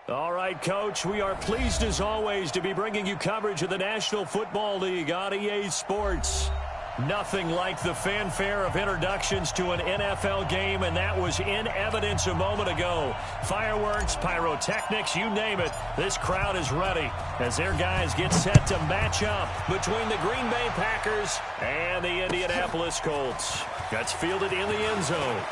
All right, Coach, we are pleased as always to be bringing you coverage of the National Football League on EA Sports. Nothing like the fanfare of introductions to an NFL game, and that was in evidence a moment ago. Fireworks, pyrotechnics, you name it. This crowd is ready as their guys get set to match up between the Green Bay Packers and the Indianapolis Colts. That's fielded in the end zone.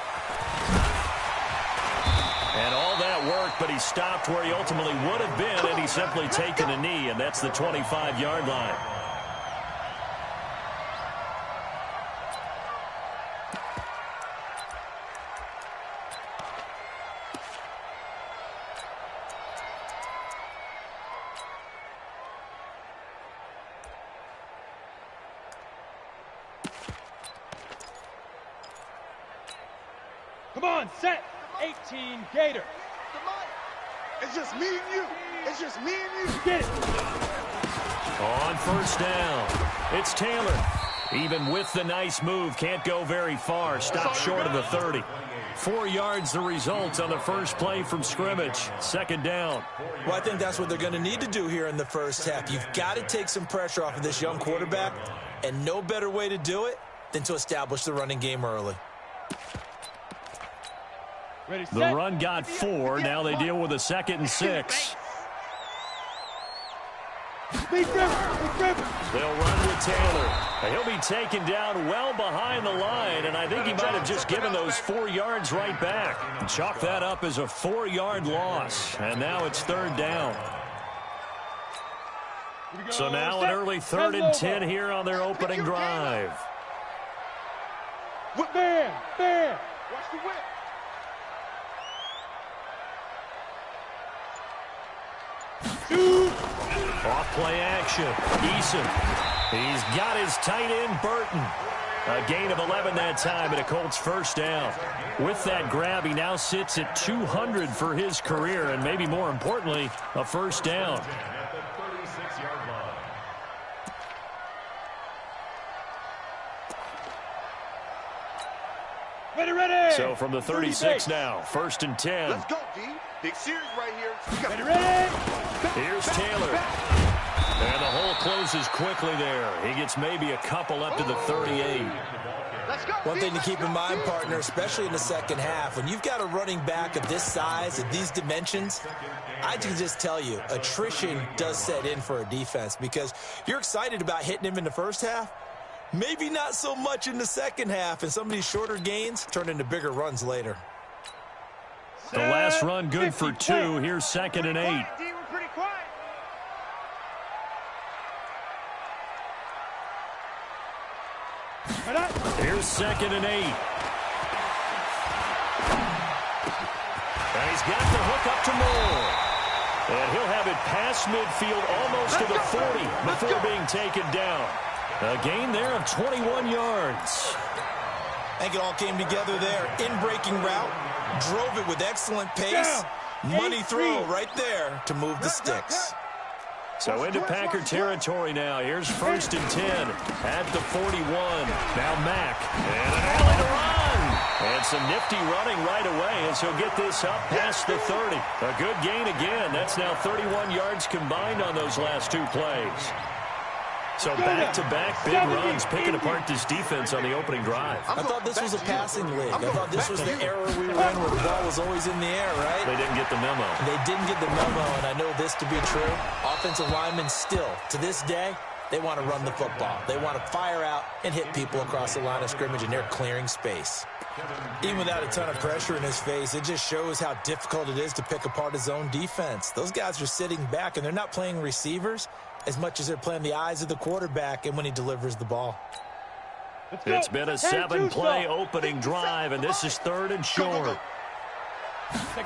And all that worked, but he stopped where he ultimately would have been, and he's simply taken a knee, and that's the 25-yard line. Come on, set. 18 Gator. It's just me and you. It's just me and you. Get it. On first down, it's Taylor. Even with the nice move, can't go very far. Stopped short of the 30. 4 yards the result on the first play from scrimmage. Second down. Well, I think that's what they're going to need to do here in the first half. You've got to take some pressure off of this young quarterback, and no better way to do it than to establish the running game early. Ready, The run got 4. Now they deal with a 2nd and 6. They'll run with Taylor. He'll be taken down well behind the line, and I think he might have just given those 4 yards right back. Chalk that up as a 4-yard loss, and now it's third down. So now an early 3rd and 10 here on their opening drive. Man. Watch the whip. Off play action. Eason. He's got his tight end, Burton. A gain of 11 that time, and a Colts first down. With that grab, he now sits at 200 for his career, and maybe more importantly, a first down. Ready. So from the 36 now, 1st and 10. Let's go, D. Big series right here. Ready. Here's Taylor. And the hole closes quickly there. He gets maybe a couple up to the 38. Let's go. One thing to keep in mind, partner, especially in the second half, when you've got a running back of this size, of these dimensions, I can just tell you, attrition does set in for a defense because you're excited about hitting him in the first half. Maybe not so much in the second half, and some of these shorter gains turn into bigger runs later. The last run good for 2. Here's 2nd and 8. Here's 2nd and 8. And he's got the hook up to Moore. And he'll have it past midfield almost to the 40 before being taken down. A gain there of 21 yards. I think it all came together there. In-breaking route, drove it with excellent pace. Money throw right there to move the sticks. So into Packer territory now. Here's 1st and 10 at the 41. Now Mack. And an alley to run. And some nifty running right away as he'll get this up past the 30. A good gain again. That's now 31 yards combined on those last 2 plays. So back-to-back big runs, picking apart this defense on the opening drive. I thought this was a passing league. I thought this was the era we were in where the ball was always in the air, right? They didn't get the memo. They didn't get the memo, and I know this to be true. Offensive linemen still, to this day, they want to run the football. They want to fire out and hit people across the line of scrimmage, and they're clearing space. Even without a ton of pressure in his face, it just shows how difficult it is to pick apart his own defense. Those guys are sitting back, and they're not playing receivers as much as they're playing the eyes of the quarterback and when he delivers the ball. It's been a 7-play opening drive, and this is 3rd and short. The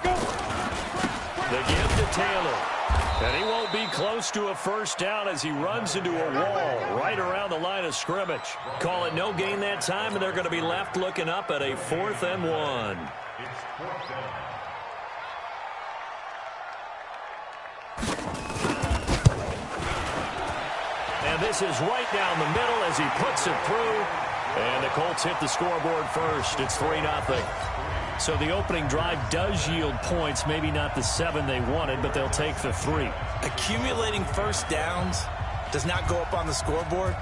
give to Taylor. And he won't be close to a first down as he runs into a wall right around the line of scrimmage. Call it no gain that time, and they're going to be left looking up at a 4th and 1. And this is right down the middle as he puts it through. And the Colts hit the scoreboard first. It's 3-0. So the opening drive does yield points, maybe not the 7 they wanted, but they'll take the 3. Accumulating first downs does not go up on the scoreboard,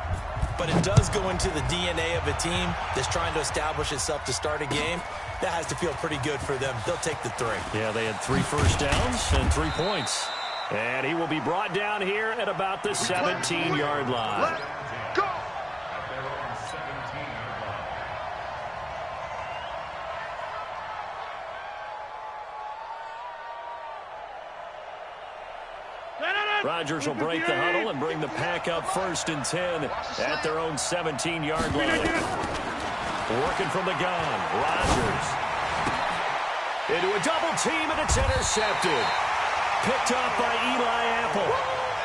but it does go into the DNA of a team that's trying to establish itself to start a game. That has to feel pretty good for them. They'll take the 3. Yeah, they had 3 first downs and 3 points. And he will be brought down here at about the 17-yard line. Let's go. Rodgers will break the huddle and bring the pack up 1st and 10 at their own 17-yard line. Working from the gun, Rodgers. Into a double team, and it's intercepted. Picked up by Eli Apple.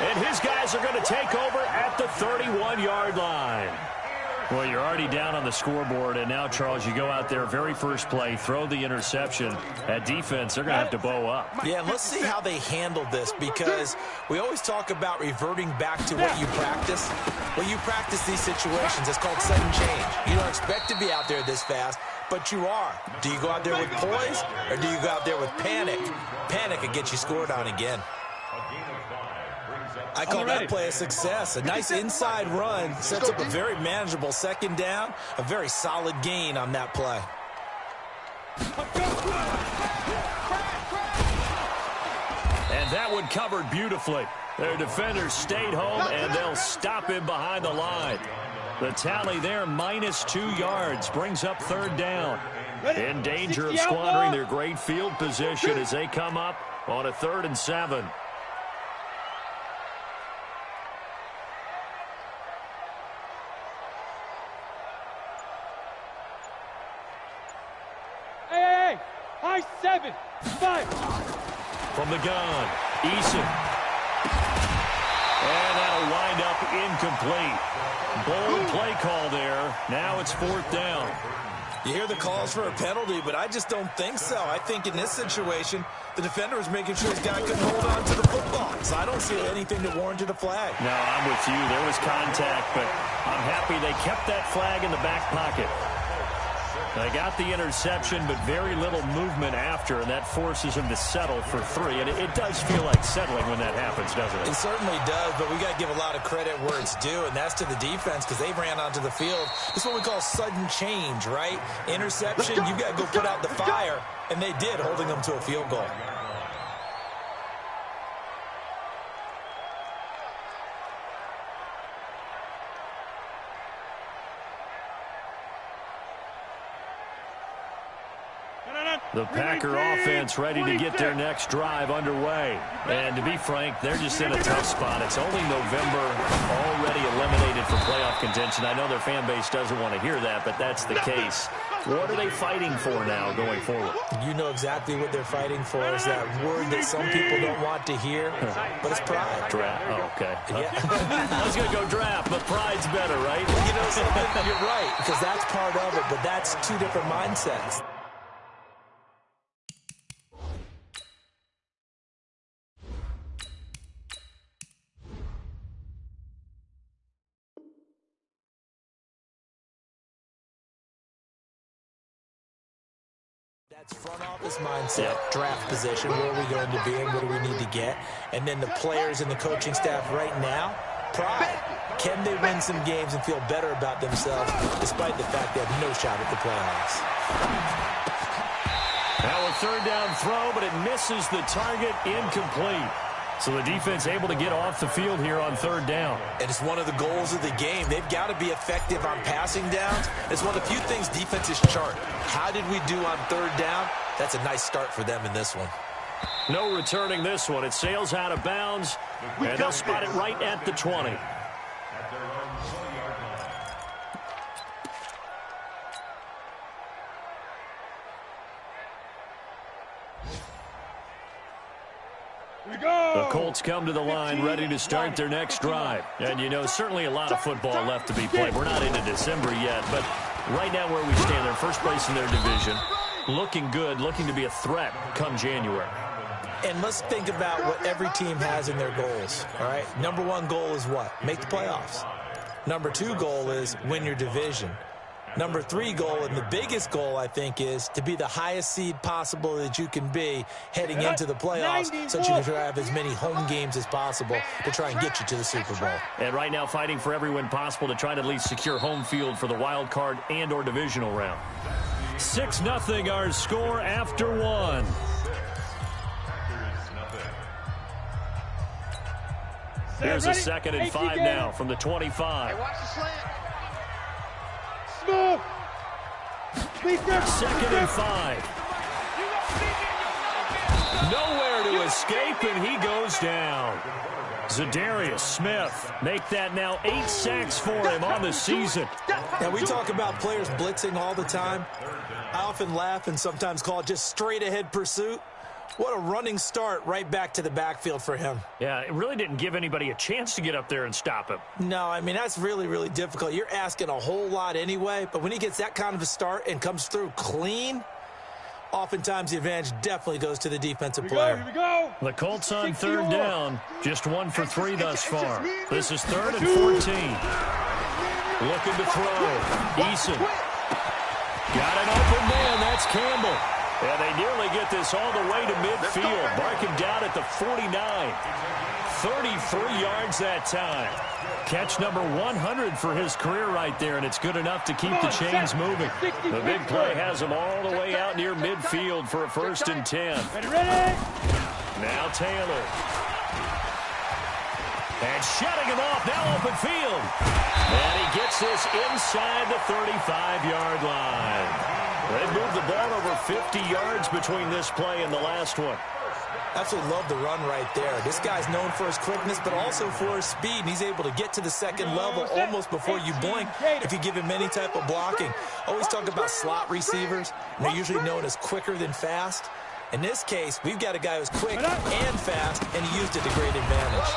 And his guys are going to take over at the 31-yard line. Well, you're already down on the scoreboard, and now, Charles, you go out there, very first play, throw the interception. At defense, they're going to have to bow up. Yeah, and let's see how they handle this, because we always talk about reverting back to what you practice. Well, you practice these situations. It's called sudden change. You don't expect to be out there this fast, but you are. Do you go out there with poise, or do you go out there with panic? Panic could get you scored on again. I call that play a success. A nice inside run sets up a very manageable 2nd down, a very solid gain on that play. And that one covered beautifully. Their defenders stayed home, and they'll stop him behind the line. The tally there, -2 yards, brings up 3rd down. In danger of squandering their great field position as they come up on a 3rd and 7. Hey, high 7, 5. From the gun, Eason. And that'll wind up incomplete. Bold play call there. Now it's 4th down. You hear the calls for a penalty, but I just don't think so. I think in this situation, the defender was making sure his guy couldn't hold on to the football. So I don't see anything that warranted a flag. No, I'm with you. There was contact, but I'm happy they kept that flag in the back pocket. They got the interception, but very little movement after, and that forces him to settle for 3. And it does feel like settling when that happens, doesn't it? It certainly does, but we got to give a lot of credit where it's due, and that's to the defense, because they ran onto the field. This is what we call sudden change, right? Interception, you got to go put out the fire, and they did, holding them to a field goal. The Packer offense ready to get their next drive underway. And to be frank, they're just in a tough spot. It's only November, already eliminated from playoff contention. I know their fan base doesn't want to hear that, but that's the case. What are they fighting for now going forward? You know exactly what they're fighting for. Is that word that some people don't want to hear, but it's pride. Draft. Oh, okay. Yeah. I was going to go draft, but pride's better, right? You know something? You're right, because that's part of it, but that's 2 different mindsets. That's front office mindset, draft position, where are we going to be and what do we need to get? And then the players and the coaching staff right now, pride. Can they win some games and feel better about themselves despite the fact they have no shot at the playoffs? Now a 3rd down throw, but it misses the target, incomplete. So the defense able to get off the field here on 3rd down. And it's one of the goals of the game. They've got to be effective on passing downs. It's one of the few things defenses chart. How did we do on 3rd down? That's a nice start for them in this one. No returning this one. It sails out of bounds, and they'll spot it right at the 20. The Colts come to the line ready to start their next drive. And, you know, certainly a lot of football left to be played. We're not into December yet, but right now where we stand, they're first place in their division. Looking good, looking to be a threat come January. And let's think about what every team has in their goals, all right? Number 1 goal is what? Make the playoffs. Number 2 goal is win your division. Number 3 goal, and the biggest goal, I think, is to be the highest seed possible that you can be heading into the playoffs, so that you can have as many home games as possible to try and get you to the Super Bowl. And right now fighting for every win possible to try to at least secure home field for the wild card and or divisional round. 6-0 our score after 1. Here's a 2nd and 5 now from the 25. Hey, watch the slant. Smooth. 2nd and 5. Nowhere to escape, and he goes down. Zadarius Smith make that now 8 sacks for him on the season. Now, we talk about players blitzing all the time. I often laugh and sometimes call it just straight-ahead pursuit. What a running start right back to the backfield for him. Yeah, it really didn't give anybody a chance to get up there and stop him. No, I mean, that's really, really difficult. You're asking a whole lot anyway, but when he gets that kind of a start and comes through clean, oftentimes the advantage definitely goes to the defensive player. Here we go. The Colts on 3rd down. Just 1 for 3 thus far. This is 3rd and 14. Looking to throw. Eason. Got an open man. That's Campbell. And they nearly get this all the way to midfield. Mark him down at the 49. 33 yards that time. Catch number 100 for his career right there, and it's good enough to keep the chains moving. The big play has him all the way out near midfield for a 1st and 10. Ready? Now Taylor. And shutting him off, now open field. And he gets this inside the 35-yard line. They moved the ball over 50 yards between this play and the last one. Absolutely love the run right there. This guy's known for his quickness, but also for his speed. And he's able to get to the 2nd level almost before you blink if you give him any type of blocking. Always talk about slot receivers, and they're usually known as quicker than fast. In this case, we've got a guy who's quick and fast, and he used it to great advantage.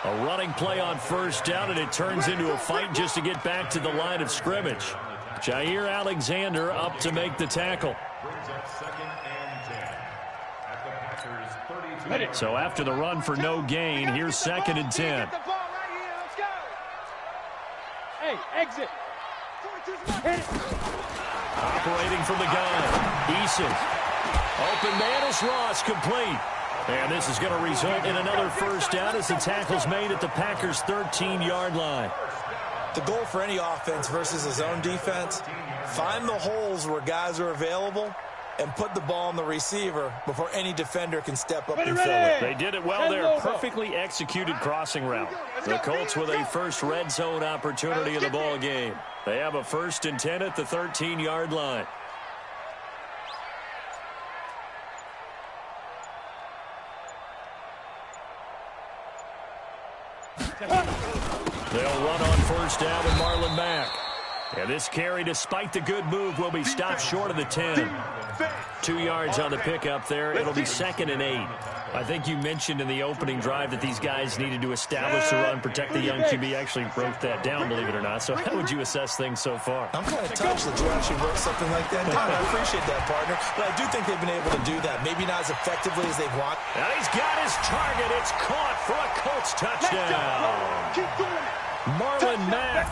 A running play on 1st down, and it turns into a fight just to get back to the line of scrimmage. Jair Alexander up to make the tackle. So after the run for no gain, here's 2nd and 10. Hey, exit. Hit it. Operating from the gun. Eason. Open man is Ross, complete. And this is going to result in another 1st down as the tackle's made at the Packers' 13-yard line. The goal for any offense versus his own defense, find the holes where guys are available and put the ball on the receiver before any defender can step up and fill it. They did it well there. Perfectly executed crossing route. The Colts with a first red zone opportunity in the ball game. They have a 1st and 10 at the 13-yard line. They'll run on 1st down with Marlon Mack. And this carry, despite the good move, will be stopped short of the 10. 2 yards on the pickup there. It'll be 2nd and 8. I think you mentioned in the opening drive that these guys needed to establish the run, protect the young QB. Actually wrote that down, believe it or not. So how would you assess things so far? I'm kind of touched that you actually wrote something like that down. I appreciate that, partner. But I do think they've been able to do that. Maybe not as effectively as they want. Now he's got his target. It's caught for a Colts touchdown. Marlon Mack,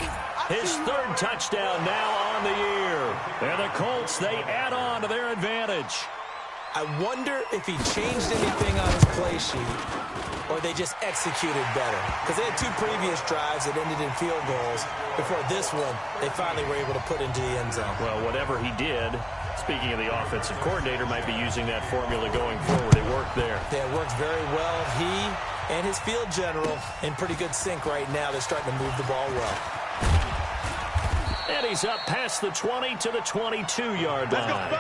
his 3rd touchdown now on the year. And the Colts, they add on to their advantage. I wonder if he changed anything on his play sheet or they just executed better. Because they had 2 previous drives that ended in field goals. Before this one, they finally were able to put into the end zone. Well, whatever he did, speaking of the offensive coordinator, might be using that formula going forward. It worked there. Yeah, it worked very well. He and his field general in pretty good sync right now. They're starting to move the ball well. And he's up past the 20 to the 22-yard line.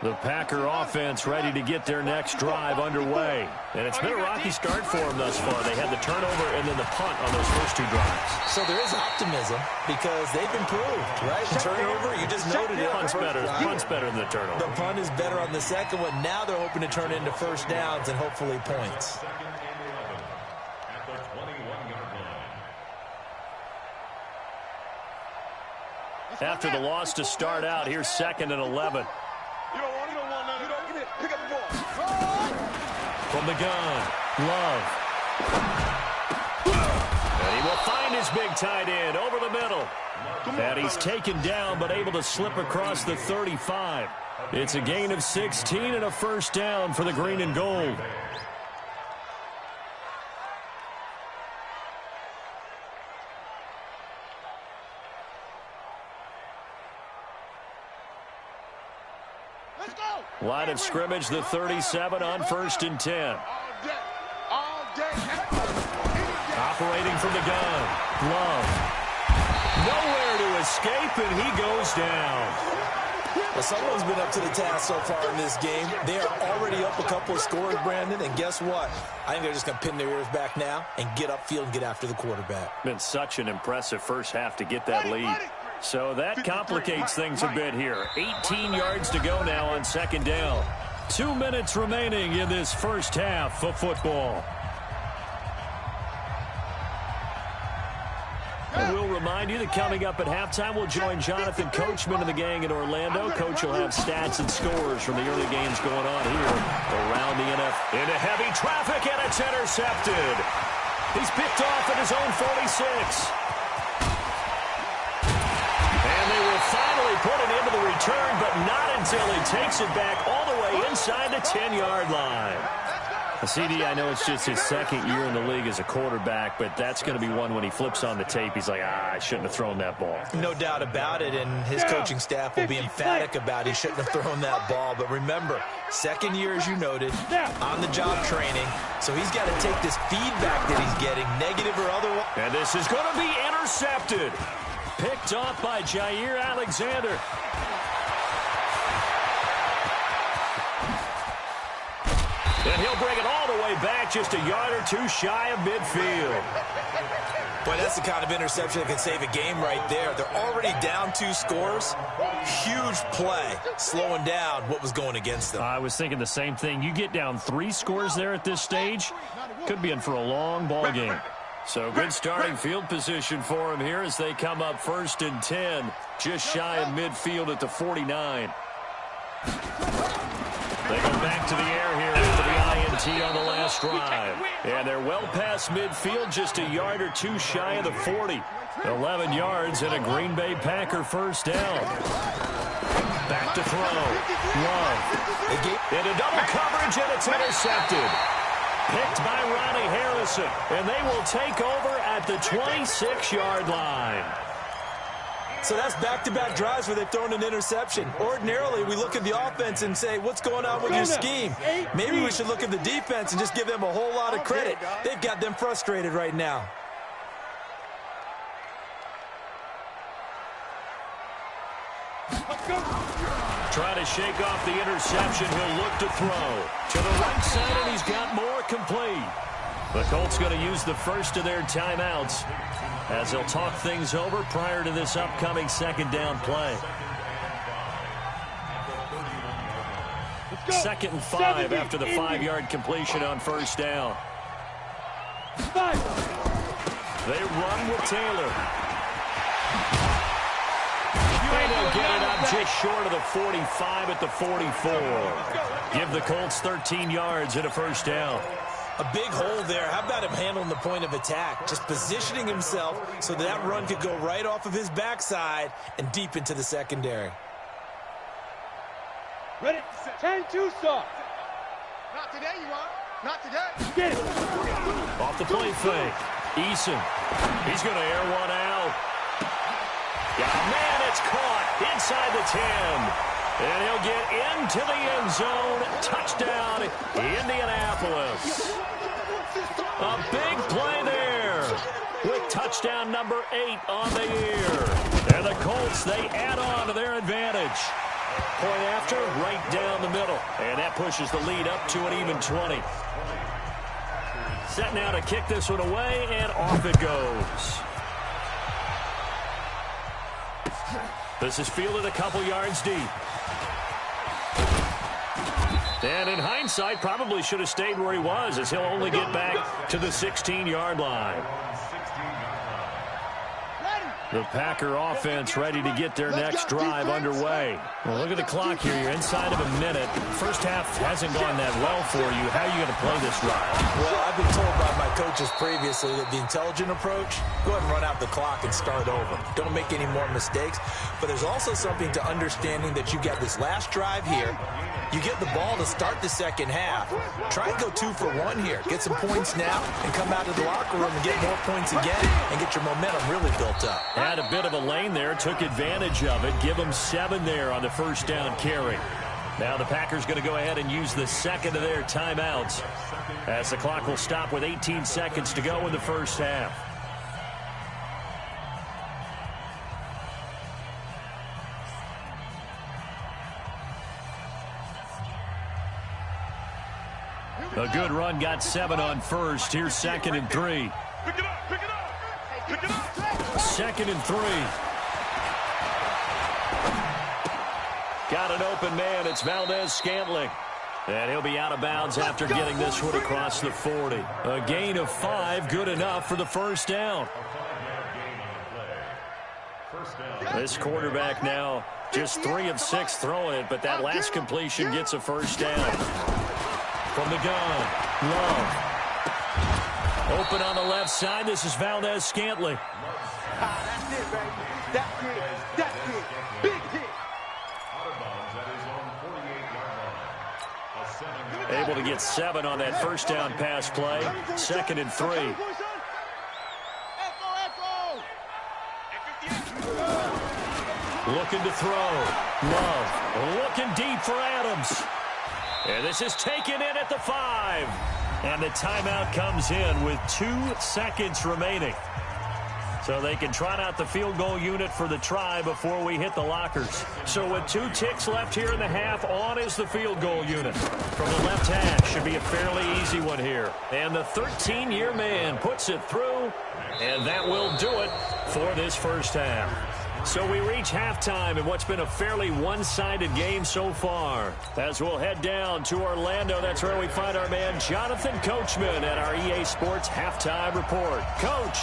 The Packer offense ready to get their next drive underway. And it's been a rocky start for them thus far. They had the turnover and then the punt on those first 2 drives. So there is optimism because they've improved, right? The turnover, you just noted it. Punt's better than the turnover. The punt is better on the second one. Now they're hoping to turn it into 1st downs and hopefully points. after the loss to start out. Here's 2nd and 11. You don't want none of that. Get it. Pick up the ball. From the gun, Love. And he will find his big tight end over the middle. And he's taken down but able to slip across the 35. It's a gain of 16 and a first down for the green and gold. Line of scrimmage, the 37 on 1st and 10. Operating from the gun, Love. Nowhere to escape, and he goes down. Well, someone's been up to the task so far in this game. They are already up a couple of scores, Brandon, and guess what? I think they're just going to pin their ears back now and get upfield and get after the quarterback. Been such an impressive first half to get that lead. So that complicates things a bit here. 18 yards to go now on 2nd down. 2 minutes remaining in this first half of football. And we'll remind you that coming up at halftime, we'll join Jonathan Coachman and the gang in Orlando. Coach will have stats and scores from the early games going on here around the NFL. Into heavy traffic, and it's intercepted. He's picked off at his own 46. And they will finally put it into the return, but not until he takes it back all the way inside the 10-yard line. CD, I know it's just his 2nd year in the league as a quarterback, but that's going to be one when he flips on the tape. He's like, I shouldn't have thrown that ball. No doubt about it, and his coaching staff will be emphatic about he shouldn't have thrown that ball. But remember, 2nd year, as you noted, on-the-job training, so he's got to take this feedback that he's getting, negative or otherwise. And this is going to be intercepted. Picked off by Jair Alexander. And he'll bring it all the way back just a yard or two shy of midfield. Boy, that's the kind of interception that can save a game right there. They're already down 2 scores. Huge play, slowing down what was going against them. I was thinking the same thing. You get down 3 scores there at this stage, could be in for a long ball game. So good starting field position for him here as they come up 1st and 10, just shy of midfield at the 49. They go back to the air here after the INT on the last drive. And they're well past midfield, just a yard or two shy of the 40. 11 yards and a Green Bay Packer first down. Back to throw. Love. Into double coverage, and it's intercepted. Picked by Ronnie Harrison. And they will take over at the 26-yard line. So that's back-to-back drives where they've thrown an interception. Ordinarily, we look at the offense and say, what's going on with your scheme? Maybe we should look at the defense and just give them a whole lot of credit. They've got them frustrated right now. Trying to shake off the interception. He'll look to throw. To the right side, and he's got more complete. The Colts going to use the first of their timeouts as they'll talk things over prior to this upcoming 2nd down play. 2nd and 5 after the 5-yard completion on 1st down. They run with Taylor. And they'll get it up just short of the 45 at the 44. Give the Colts 13 yards and a first down. A big hole there. How about him handling the point of attack? Just positioning himself so that run could go right off of his backside and deep into the secondary. Ready? 10-2 soft. Not today, you are. Not today. Get it. Off the play fake. Eason. He's going to air one out. Man, it's caught inside the 10. And he'll get into the end zone. Touchdown, Indianapolis. A big play there with touchdown number 8 on the year. And the Colts, they add on to their advantage. Point after, right down the middle. And that pushes the lead up to an even 20. Set now to kick this one away, and off it goes. This is fielded a couple yards deep. And in hindsight, probably should have stayed where he was, as he'll only get back to the 16-yard line. The Packer offense ready to get their next drive underway. Well, look at the clock here. You're inside of a minute. First half hasn't gone that well for you. How are you going to play this drive? Well, I've been told by my coaches previously that the intelligent approach, go ahead and run out the clock and start over. Don't make any more mistakes. But there's also something to understanding that you get this last drive here. You get the ball to start the second half. Try and go 2 for 1 here. Get some points now and come out of the locker room and get more points again and get your momentum really built up. Had a bit of a lane there, took advantage of it. Give them 7 there on the first down carry. Now the Packers going to go ahead and use the second of their timeouts as the clock will stop with 18 seconds to go in the first half. A good run, got 7 on first. Here's 2nd and 3. Pick it up, pick it up, pick it up. 2nd and 3. Got an open man. It's Valdez-Scantling. And he'll be out of bounds after getting this one across the 40. A gain of 5, good enough for the first down. This quarterback now just 3 of 6 throwing it, but that last completion gets a first down. From the gun, Love. Open on the left side. This is Valdez-Scantling. That's it, baby. That's it. That's it. Big hit. Able to get 7 on that first down pass play. 2nd and 3. Looking to throw. Love looking deep for Adams. And this is taken in at the 5. And the timeout comes in with 2 seconds remaining. So they can trot out the field goal unit for the try before we hit the lockers. So with 2 ticks left here in the half, on is the field goal unit. From the left hash, should be a fairly easy one here. And the 13-year man puts it through. And that will do it for this first half. So we reach halftime in what's been a fairly one-sided game so far. As we'll head down to Orlando, that's where we find our man Jonathan Coachman at our EA Sports Halftime Report. Coach.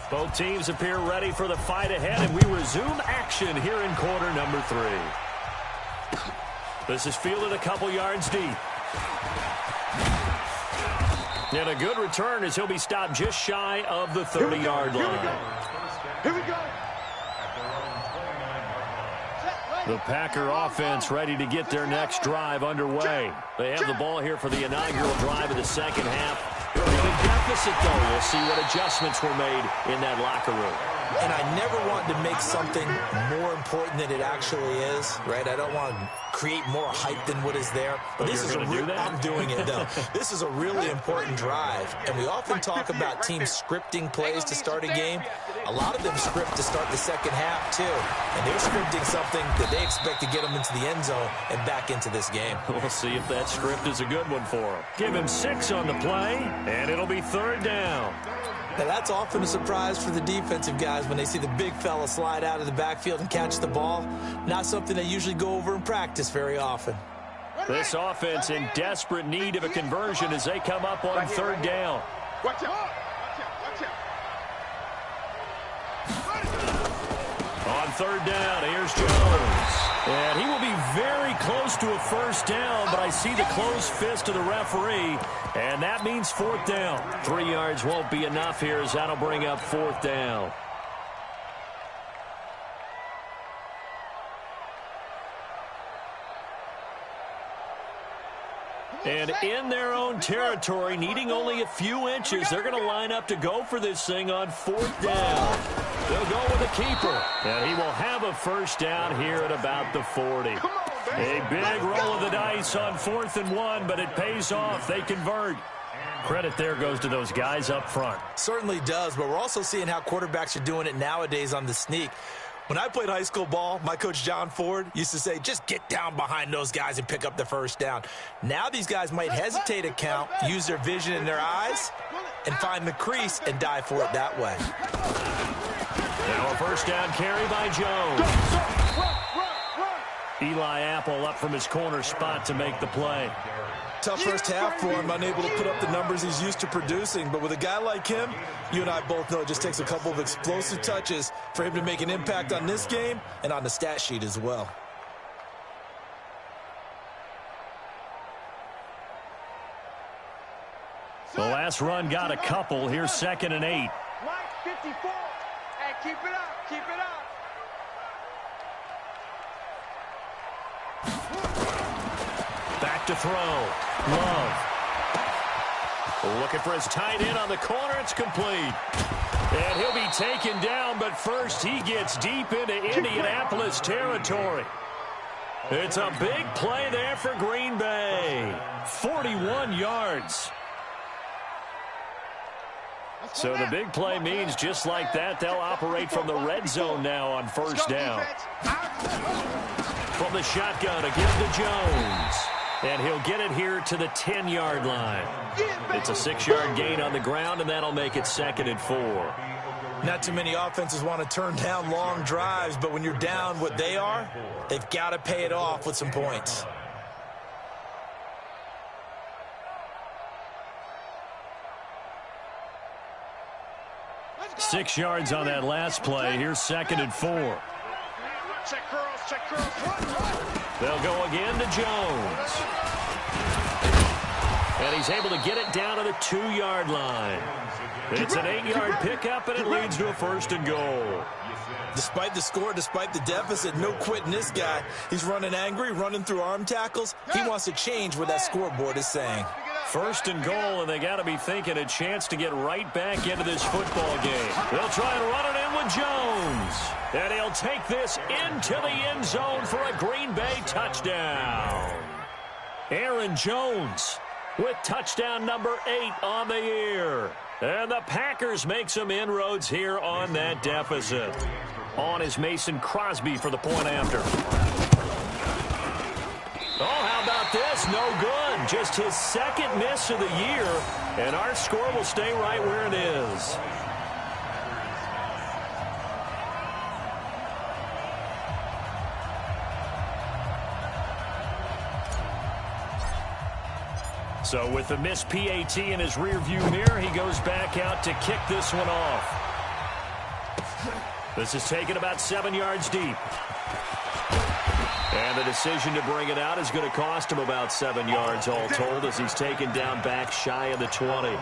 Both teams appear ready for the fight ahead, and we resume action here in quarter number 3. This is fielded a couple yards deep. And a good return as he'll be stopped just shy of the 30-yard line. Here we go. The Packer offense ready to get their next drive underway. They have the ball here for the inaugural drive of the second half. Early big deficit, though. We'll see what adjustments were made in that locker room. And I never want to make something more important than it actually is, right? I don't want to create more hype than what is there. But this is I'm doing it, though. This is a really important drive. And we often talk about teams scripting plays to start a game. A lot of them script to start the second half, too. And they're scripting something that they expect to get them into the end zone and back into this game. We'll see if that script is a good one for him. Give him 6 on the play, and it'll be 3rd down. Now, that's often a surprise for the defensive guys when they see the big fella slide out of the backfield and catch the ball. Not something they usually go over in practice very often. This offense in desperate need of a conversion as they come up on 3rd down. Watch out. On 3rd down, here's Jones. And he will be very close to a first down, but I see the closed fist of the referee, and that means 4th down. 3 yards won't be enough here as that'll bring up 4th down. And in their own territory, needing only a few inches, they're going to line up to go for this thing on 4th down. They'll go with a keeper, and he will have a first down here at about the 40. A big roll of the dice on 4th and 1, but it pays off. They convert. Credit there goes to those guys up front. Certainly does, but we're also seeing how quarterbacks are doing it nowadays on the sneak. When I played high school ball, my coach John Ford used to say, just get down behind those guys and pick up the first down. Now these guys might hesitate to count, use their vision in their eyes, and find the crease and dive for it that way. Now a first down carry by Jones. Eli Apple up from his corner spot to make the play. tough first half for him, unable to put up the numbers he's used to producing. But with a guy like him, you and I both know it just takes a couple of explosive touches for him to make an impact on this game and on the stat sheet as well. The last run got a couple. Here's 2nd and 8. Mike, 54. Hey, keep it up. Keep it up. Back to throw. Love. Looking for his tight end on the corner. It's complete. And he'll be taken down, but first he gets deep into Indianapolis territory. It's a big play there for Green Bay. 41 yards. So the big play means just like that, they'll operate from the red zone now on first down. From the shotgun, again to Jones. And he'll get it here to the 10-yard line. It's a 6-yard gain on the ground, and that'll make it 2nd and 4. Not too many offenses want to turn down long drives, but when you're down what they are, they've got to pay it off with some points. 6 yards on that last play. Here's 2nd and 4. Check curls, check curls. They'll go again to Jones. And he's able to get it down to the 2-yard line. It's an 8-yard pickup, and it leads to a 1st and goal. Despite the score, despite the deficit, no quitting this guy. He's running angry, running through arm tackles. He wants to change what that scoreboard is saying. 1st and goal, and they got to be thinking a chance to get right back into this football game. They'll try and run it in with Jones. And he'll take this into the end zone for a Green Bay touchdown. Aaron Jones with touchdown number 8 on the year. And the Packers make some inroads here on that deficit. On is Mason Crosby for the point after. Oh, how about this? No good. Just his 2nd miss of the year. And our score will stay right where it is. So with the missed PAT in his rearview mirror, he goes back out to kick this one off. This is taken about 7 yards deep. And the decision to bring it out is going to cost him about 7 yards all told as he's taken down back shy of the 20.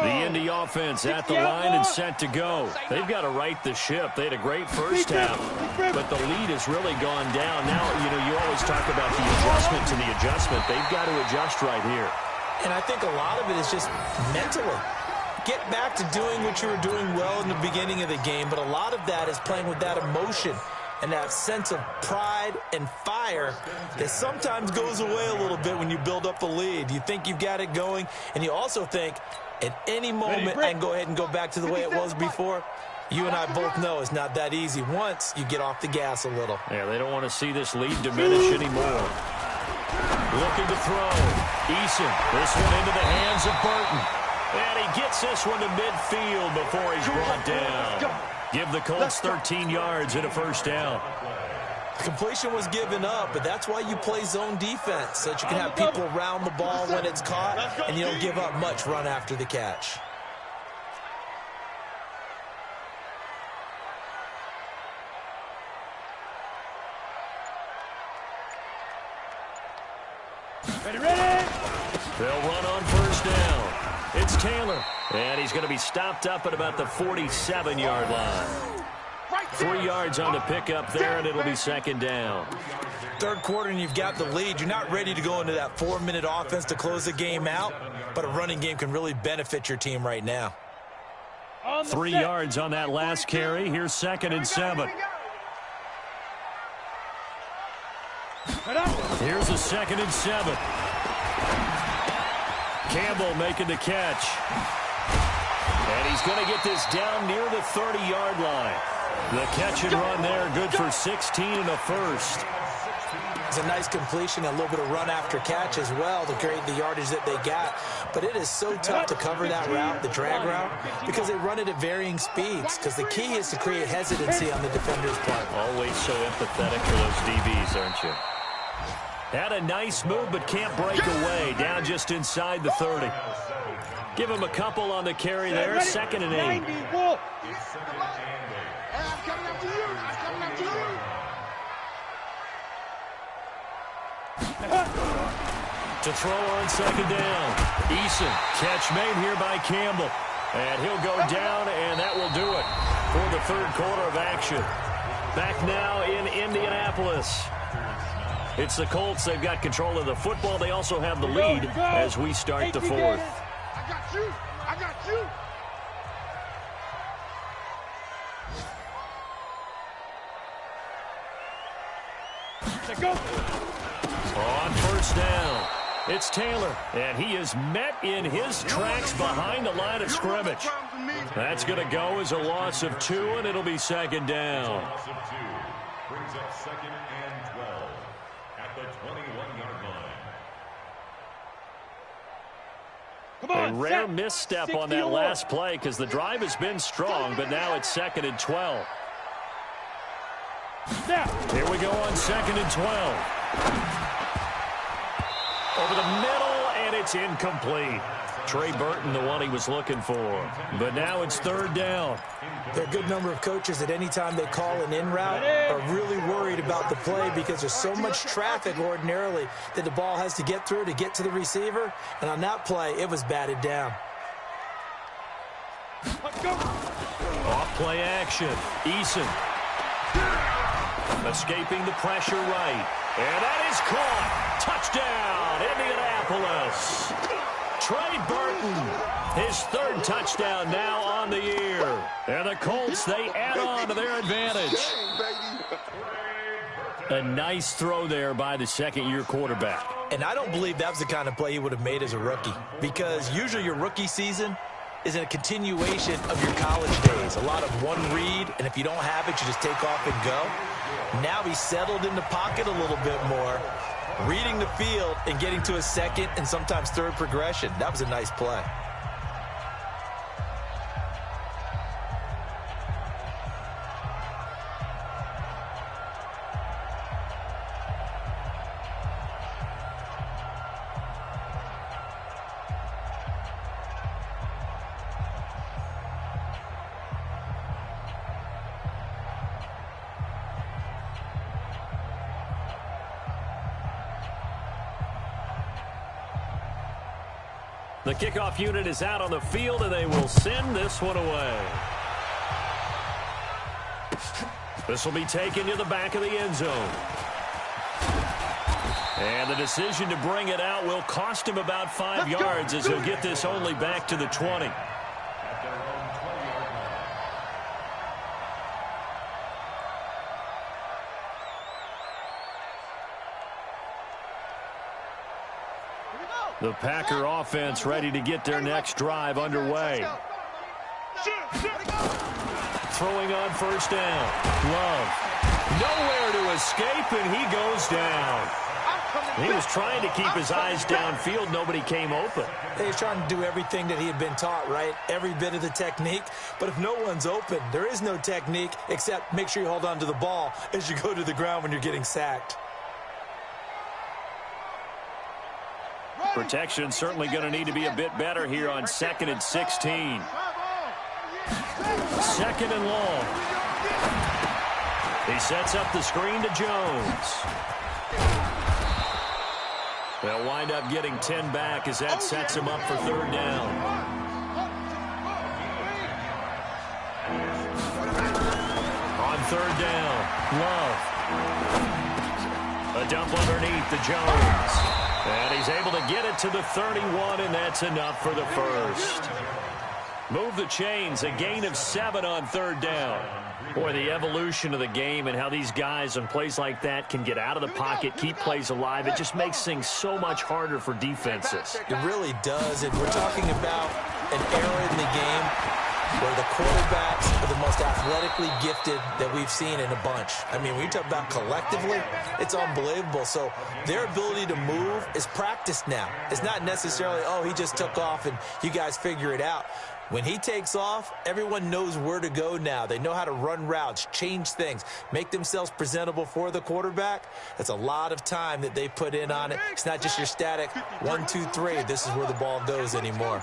The Indy offense at the line and set to go. They've got to right the ship. They had a great first half, but the lead has really gone down. Now, you always talk about the adjustment to the adjustment. They've got to adjust right here. And I think a lot of it is just mentally. Get back to doing what you were doing well in the beginning of the game, but a lot of that is playing with that emotion and that sense of pride and fire that sometimes goes away a little bit when you build up a lead. You think you've got it going, and you also think at any moment I can go ahead and go back to the way it was before. You and I both know it's not that easy once you get off the gas a little. Yeah, they don't want to see this lead diminish anymore. Looking to throw. Eason, this one into the hands of Burton. And he gets this one to midfield before he's brought down. Give the Colts 13 yards and a 1st down. The completion was given up, but that's why you play zone defense, so that you can have people around the ball when it's caught, and you don't give up much run after the catch. Ready? They'll run on 1st down. It's Taylor, and he's going to be stopped up at about the 47-yard line. 3 yards on the pickup there, and it'll be 2nd down. 3rd quarter, and you've got the lead. You're not ready to go into that 4-minute offense to close the game out, but a running game can really benefit your team right now. 3 yards on that last carry. Here's 2nd and 7. Here's a 2nd and 7. Campbell making the catch. And he's going to get this down near the 30-yard line. The catch and run there, good for 16 and a 1st. It's a nice completion, a little bit of run after catch as well to create the yardage that they got. But it is so tough to cover that route, the drag route, because they run it at varying speeds. Because the key is to create hesitancy on the defender's part. Always so empathetic for those DBs, aren't you? Had a nice move, but can't break away. Down just inside the 30. Give him a couple on the carry there. 2nd and 8. I'm coming after you. I'm coming after you. To throw on 2nd down. Eason, catch made here by Campbell. And he'll go down, and that will do it for the 3rd quarter of action. Back now in Indianapolis. It's the Colts. They've got control of the football. They also have the lead as we start the 4th. I got you. I got you. Let's go. On 1st down, it's Taylor, and he is met in his tracks behind the line of scrimmage. That's going to go as a loss of 2, and it'll be 2nd down. Loss of 2 brings up 2nd and 12 at the 21-yard line. A rare misstep on that last play because the drive has been strong, but now it's 2nd and 12. Here we go on 2nd and 12. Over the middle, and it's incomplete. Trey Burton, the one he was looking for. But now it's 3rd down. There are a good number of coaches at any time they call an in route are really worried about the play because there's so much traffic ordinarily that the ball has to get through to get to the receiver. And on that play, it was batted down. Let's go. Off play action. Eason. Escaping the pressure right. And that is caught. Touchdown, Indianapolis. Trey Burton, his 3rd touchdown now on the year. And the Colts, they add on to their advantage. A nice throw there by the 2nd-year quarterback. And I don't believe that was the kind of play he would have made as a rookie because usually your rookie season is a continuation of your college days. A lot of one read, and if you don't have it, you just take off and go. Now he's settled in the pocket a little bit more, reading the field and getting to a 2nd and sometimes 3rd progression. That was a nice play. The kickoff unit is out on the field, and they will send this one away. This will be taken to the back of the end zone. And the decision to bring it out will cost him about 5 yards as he'll get this only back to the 20. The Packer offense ready to get their next drive underway. Throwing on 1st down. Love. Nowhere to escape, and he goes down. He was trying to keep his eyes downfield. Nobody came open. He's trying to do everything that he had been taught, right? Every bit of the technique. But if no one's open, there is no technique except make sure you hold on to the ball as you go to the ground when you're getting sacked. Protection certainly going to need to be a bit better here on 2nd and 16. 2nd and long. He sets up the screen to Jones. They'll wind up getting 10 back as that sets him up for 3rd down. On 3rd down, Love. A dump underneath to Jones. And he's able to get it to the 31, and that's enough for the 1st. Move the chains, a gain of 7 on 3rd down. Boy, the evolution of the game and how these guys on plays like that can get out of the pocket, keep plays alive, it just makes things so much harder for defenses. It really does, and we're talking about an era in the game where the quarterbacks are the most athletically gifted that we've seen in a bunch. I mean, when you talk about collectively, it's unbelievable. So their ability to move is practiced now. It's not necessarily, oh, he just took off and you guys figure it out. When he takes off, everyone knows where to go now. They know how to run routes, change things, make themselves presentable for the quarterback. That's a lot of time that they put in on it. It's not just your static 1, 2, 3. This is where the ball goes anymore.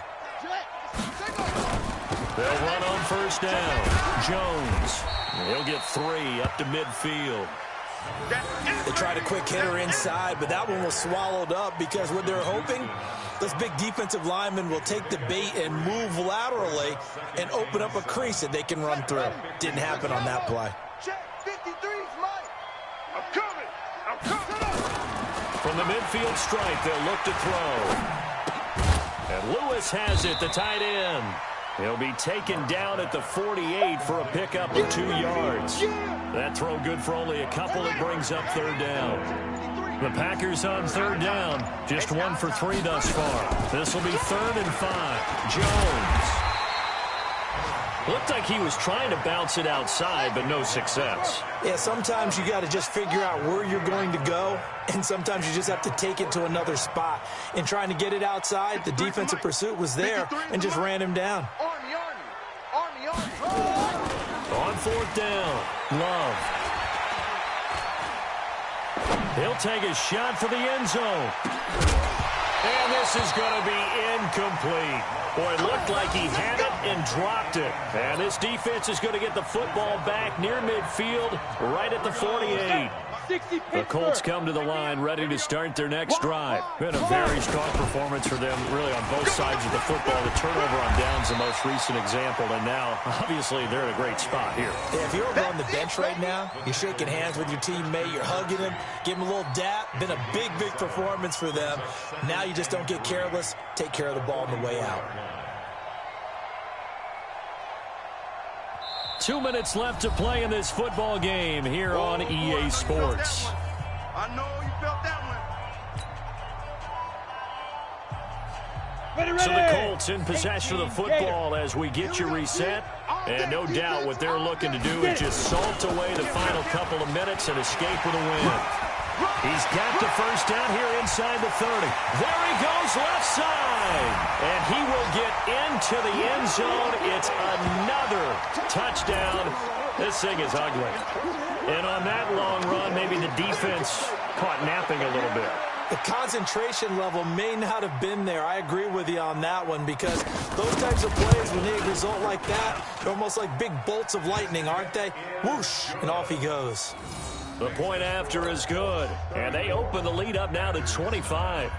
They'll run on first down. Jones. He'll get 3 up to midfield. They tried a quick hitter inside, but that one was swallowed up because what they're hoping, those big defensive linemen will take the bait and move laterally and open up a crease that they can run through. Didn't happen on that play. From the midfield stripe, they'll look to throw. And Lewis has it, the tight end. He'll be taken down at the 48 for a pickup of 2 yards. That throw good for only a couple. It brings up third down. The Packers on third down, just 1 for 3 thus far. This will be 3rd and 5. Jones. Looked like he was trying to bounce it outside, but no success. Yeah, sometimes you got to just figure out where you're going to go, and sometimes you just have to take it to another spot. In trying to get it outside, the defensive pursuit was there and just ran him down. On 4th down, Love. He'll take a shot for the end zone. And this is going to be incomplete. Boy, it looked like he had it and dropped it. And this defense is going to get the football back near midfield, right at the 48. The Colts come to the line ready to start their next drive. Been a very strong performance for them, really, on both sides of the football. The turnover on downs, the most recent example, and now, obviously, they're in a great spot here. Yeah, if you're over on the bench right now, you're shaking hands with your teammate, you're hugging him, giving him a little dap. Been a big, big performance for them. Now you just don't get careless. Take care of the ball on the way out. 2 minutes left to play in this football game here on EA Sports. I know you felt that one. So the Colts in possession of the football as we get you reset. And no doubt what they're looking to do is just salt away the final couple of minutes and escape with a win. He's got the first down here inside the 30. There he goes left side. And he will get into the end zone. It's another touchdown. This thing is ugly. And on that long run, maybe the defense caught napping a little bit. The concentration level may not have been there. I agree with you on that one because those types of plays, when they result like that, they're almost like big bolts of lightning, aren't they? Whoosh, and off he goes. The point after is good, and they open the lead up now to 25.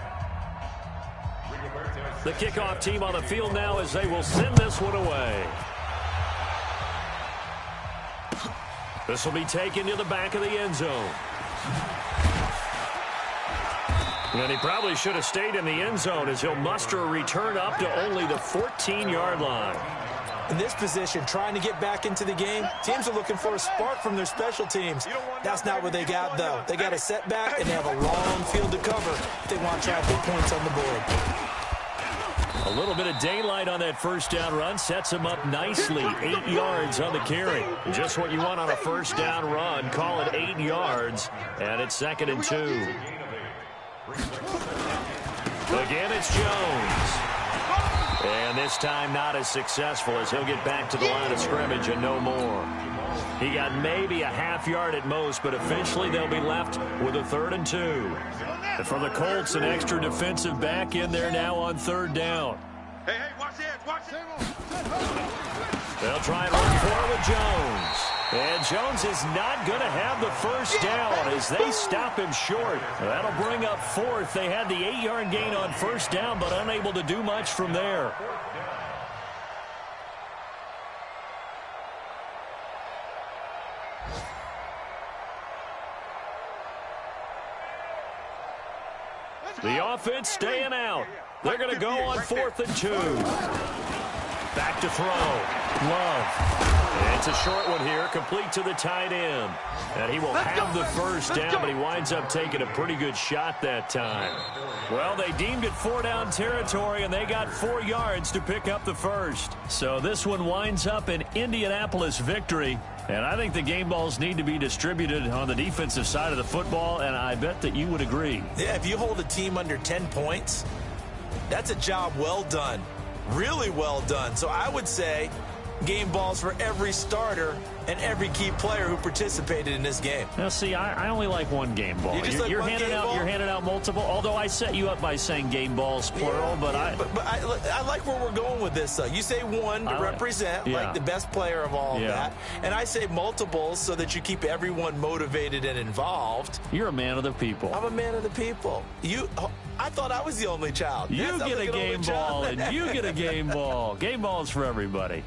The kickoff team on the field now as they will send this one away. This will be taken to the back of the end zone. And he probably should have stayed in the end zone as he'll muster a return up to only the 14-yard line. In this position, trying to get back into the game, teams are looking for a spark from their special teams. That's not what they got, though. They got a setback, and they have a long field to cover if they want to try to put points on the board. A little bit of daylight on that first down run sets him up nicely. 8 yards on the carry. Just what you want on a first down run. Call it 8 yards, and it's 2nd and 2. Again, it's Jones. And this time not as successful as he'll get back to the line of scrimmage and no more. He got maybe a half yard at most, but eventually they'll be left with a 3rd and 2. And for the Colts, an extra defensive back in there now on 3rd down. Hey, watch the edge, watch it. They'll try and run for it with Jones. And Jones is not going to have the first down as they stop him short. That'll bring up 4th. They had the 8-yard gain on first down, but unable to do much from there. The offense staying out. They're going to go on 4th and 2. Back to throw. Love. It's a short one here, complete to the tight end. And he will have the first down, but he winds up taking a pretty good shot that time. Well, they deemed it 4-down territory, and they got 4 yards to pick up the first. So this one winds up an Indianapolis victory. And I think the game balls need to be distributed on the defensive side of the football, and I bet that you would agree. Yeah, if you hold a team under 10 points, that's a job well done. really well done. So I would say game balls for every starter and every key player who participated in this game. Now, see, I only like one game ball. You're handing out multiple. Although I set you up by saying game balls plural, but I like where we're going with this. Though you say one to represent like the best player of all of that, and I say multiples so that you keep everyone motivated and involved. You're a man of the people. I'm a man of the people. I thought I was the only child. You get a game ball, and you get a game ball. Game balls for everybody.